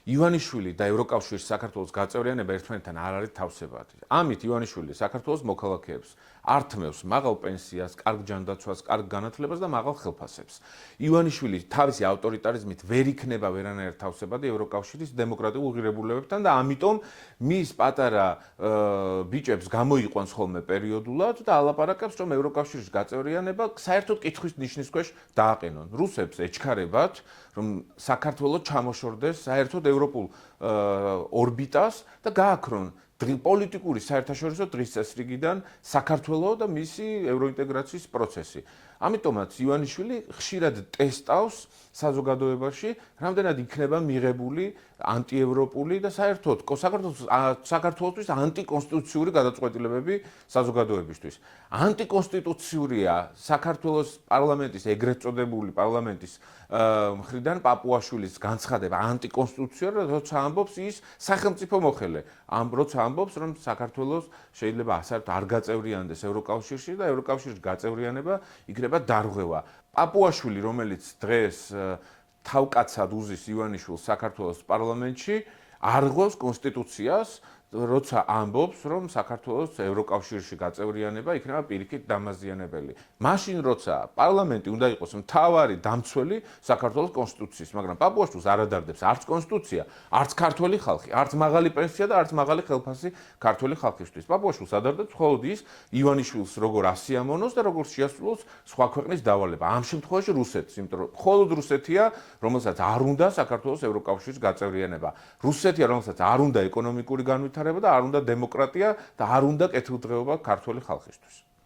ივანიშვილი და ევროკავშირის საქართველოს გაწევრიანება ერთმანეთთან არ არის თავსებადი. ამით ივანიშვილი საქართველოს მოქალაქეებს ართმევს მაღალ პენსიას, კარგ ჯანდაცვას, კარგ განათლებას და მაღალ ხელფასებს. ივანიშვილი თავისი ავტორიტარიზმით ვერ იქნება ვერანაირ თავსებადი ევროკავშირის დემოკრატიულ ღირებულებებთან და ამიტომ მის პატარა ბიჭებს გამოიყვანს ხოლმე პერიოდულად და ალაპარაკებს, რომ ევროკავშირის გაწევრიანება საერთოდ კითხვის ნიშნის ქვეშ დააყენონ. რუსებს ეჩქარებათ, რომ საქართველოს ჩამოშორდეს საერთოდ ევროპულ ორბიტას და გააქრონ პოლიტიკური საერთაშორისო დღის წესრიგიდან საქართველოს და მისი ევროინტეგრაციის პროცესი. ამიტომაც ივანიშვილი ხშირად ტესტავს საზოგადოებაში, რამდენად იქნება მიღებული ანტიევროპული და საერთოდ საქართველოსთვის ანტიკონსტიტუციური გადაწყვეტილებები საზოგადოებისთვის. ანტიკონსტიტუციურია საქართველოს პარლამენტის ეგრეთ წოდებული პარლამენტის მხრიდან პაპუაშვილის განცხადება ანტიკონსტიტუციურია, როცა ამბობს ის სახელმწიფო მოხელე. როცა ამბობს, რომ საქართველოს შეიძლება საერთოდ არ გაწევრიანდეს ევროკავშირში და ევროკავშირის გაწევრიანება იქნება დარღვევა. პაპუაშვილი, რომელიც დღეს თავკაცად უზის ივანიშვილს საქართველოს პარლამენტში, არღვევს კონსტიტუციას, როცა ამბობს, რომ საქართველოს ევროკავშირში გაწევრიანება იქნება პირიქით დამაზიანებელი. მაშინ როცა პარლამენტი უნდა იყოს მთავარი დამცველი საქართველოს კონსტიტუციის, მაგრამ პაპუაშვილს არ ადარდებს არც კონსტიტუცია, არც ქართველი ხალხი, არც მაღალი პენსია და არც მაღალი ხელფასი ქართველი ხალხისთვის. პაპუაშვილს ადარდებს მხოლოდ ის ივანიშვილს როგორ ასიამონოს და როგორ შეასრულოს სხვა ქვეყნის დავალება. ამ შემთხვევაში რუსეთს, იმიტომ რომ მხოლოდ რუსეთია, რომელსაც არ უნდა საქართველოს ევროკავშირის გაწევრიანება. რუსეთია, რომელსაც არ უნდა ეკონომიკური განვითარება და არ უნდა დემოკრატია და არ უნდა კეთილდღეობა ქართველი ხალხისთვის.